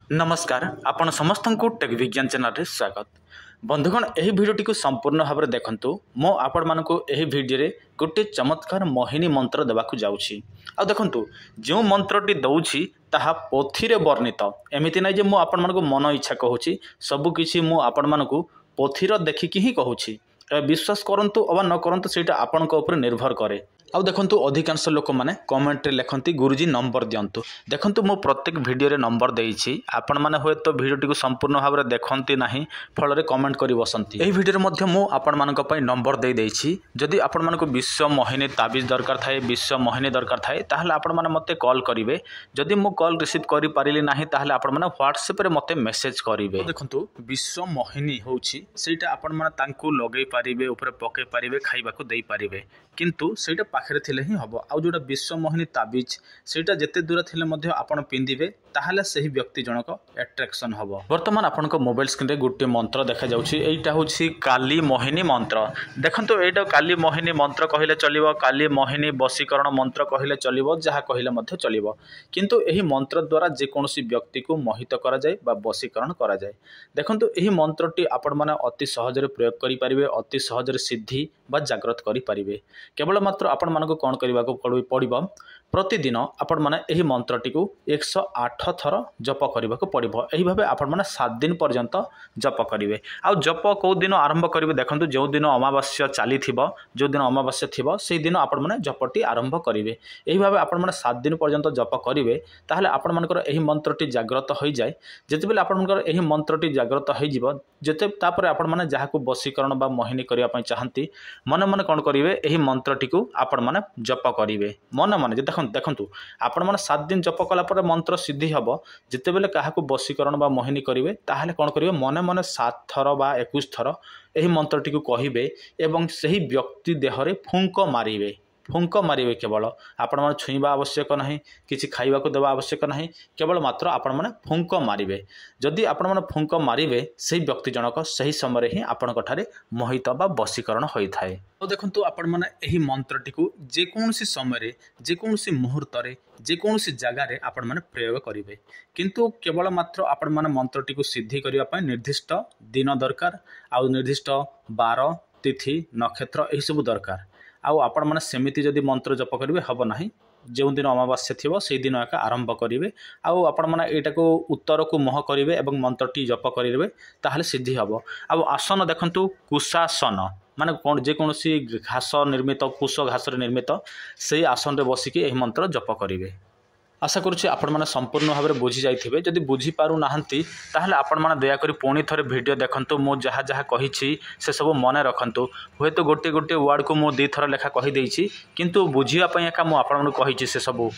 नमस्कार आपण समस्त को टेक विज्ञान चैनल रे स्वागत। बंधुगण यही भिडियोटी को संपूर्ण भाव में देखंतु मो आपण मानक यही भिडियो रे गोटे चमत्कार मोहिनी मंत्र देवाकू जाउछि। आ देखंतु जो मंत्रटी दउछि ताहा पोथी रे वर्णित एमिति नै जे मो आपण मानक मन इच्छा कहूछि सब किछि मो आपण मानक पोथी रो देखिकी ही कहूछि। विश्वास करंतु अवा न करंतु सेटा आपनक ऊपर निर्भर करे। आउ देखंतु अधिकांश लोक माने कमेंट रे लिखंती गुरुजी नंबर दियंतु। देखंतु मो प्रत्येक वीडियो रे नंबर देइछि आपण माने होय तो वीडियोटी को संपूर्ण भाव में देखंती नाही फल रे कमेंट करि बसंती। एही वीडियो रे मध्ये मो आपण मानक पई नंबर देइ देइछि। जदि आपण मानक विश्व मोहिनी ताबिज दरकार थाए विश्व मोहिनी दरकार थाए ताहले आपण माने मते कॉल करिवे। जदि मो कॉल रिसीव करि पारिली नाही ताहले आपण माने व्हाट्सएप रे मते मेसेज करिवे। देखंतु विश्व मोहिनी होउछि सेटा आपण माने तांकू लगेइ पारिवे ऊपर पके पारिवे खाइबाकू देइ पारिवे किंतु सेटा पाखरे थिले ही हबो। आउ जोटा विश्व मोहिनी ताबिज सेटा जेते दूर थिले मध्ये आपण पिंदिबे ताहले सही व्यक्ति जनक अट्रैक्शन हबो। वर्तमान आपनक मोबाइल स्क्रीन रे गुटे मंत्र देखा जाउछि। एटा होछि काली मोहिनी मंत्र। देखंतु एटा काली मोहिनी मंत्र कहिले चलिबो काली मोहिनी वशीकरण मंत्र कहिले चलिबो जहा कहिले मध्ये चलिबो किंतु एही मंत्र द्वारा जे कोनोसी व्यक्ति को मोहित करा जाय बा वशीकरण करा जाय। देखंतु एही मंत्रटी आपण माने अति सहज रे प्रयोग करि परिबे अति सहज रे सिद्धि बा जागृत करि परिबे। केवल मात्र आपण मानको कोन करिबाको पड़िबो प्रतिदिन आपण माने एही मंत्रटी को 108 थर जप करिबाको पड़िबो। एही भाबे आपण माने 7 दिन पर्यंत जप करिवे। आ जप को दिन आरंभ करिवे देखंतु जो दिन अमावास्या चाली थिबो जो दिन अमावास्या थिबो सेही दिन आपण माने जपटी आरंभ करिवे। एही भाबे आपण माने 7 दिन पर्यंत जप करिवे ताहले आपण मानकर एही मंत्रटी जागृत होई जाय। जेते बेले आपण मानकर एही मंत्रटी जागृत होई जिवो जेते तापर आपण माने जाहाकू वशीकरण बा मोहिनी करिया पई चाहंती मन मन कोन करिवे एही मंत्रटी को आपण माने जप करिवे मन मन। देखंतु आपण माने 7 दिन जप कला पर मंत्र सिद्धि हबो। जेते बेले काहाकू वशीकरण बा मोहिनी करिवे ताहले कोन करिवे मन मन 7 थर बा 21 थर एही मंत्रटी को कहिवे एवं सही व्यक्ति देहरे फुंक मारिवे केवल आपण माने छुईबा आवश्यक नाही किछि खाइबा को देबा आवश्यक नाही केवल मात्र आपण माने फुंक मारिवे। जदि आपण माने फुंक मारिवे सही व्यक्ति जनक सही समय रे ही आपण कठारे मोहित बा वशीकरण होई थाए। तो देखंतु आपण माने एही मंत्रटी को जे कोनोसी समय रे जे कोनोसी मुहूर्त रे जे कोनोसी जगह रे आपण माने प्रयोग करिवे किंतु केवल मात्र आपण माने मंत्रटी को सिद्धि करिया पय निर्दिष्ट दिन दरकार आ निर्दिष्ट बार तिथि नक्षत्र एही सब दरकार। आउ आपण माने सेमिति जदि मंत्र जप करिवे हबो नाही। जो दिन अमावास्या थिबो सेही दिन एका आरंभ करिवे आउ आपण माने एटा को उत्तर को मोह करिवे एवं मंत्रटी जप करिवे ताहले सिद्धि हबो। आउ आसन देखंतु कुशासन माने कोन जे कोनोसी घास निर्मित कुश घास रे निर्मित सेही आसन रे बसिकी एही मंत्र जप करिवे। आशा करुछि आपण माने संपूर्ण भाव में बुझी जाइथिबे। जदि बुझी पारु नाहंती ताहले आपण माने दया करी पुणी थरे वीडियो देखंतु मो जहा जहा कहिछि से सब मने रखंतु। होय तो गोटे गोटे वर्ड को मो 2 थर लेखा कहि देइछि किंतु बुझिया पय एका मो आपण माने कहिछि से सब।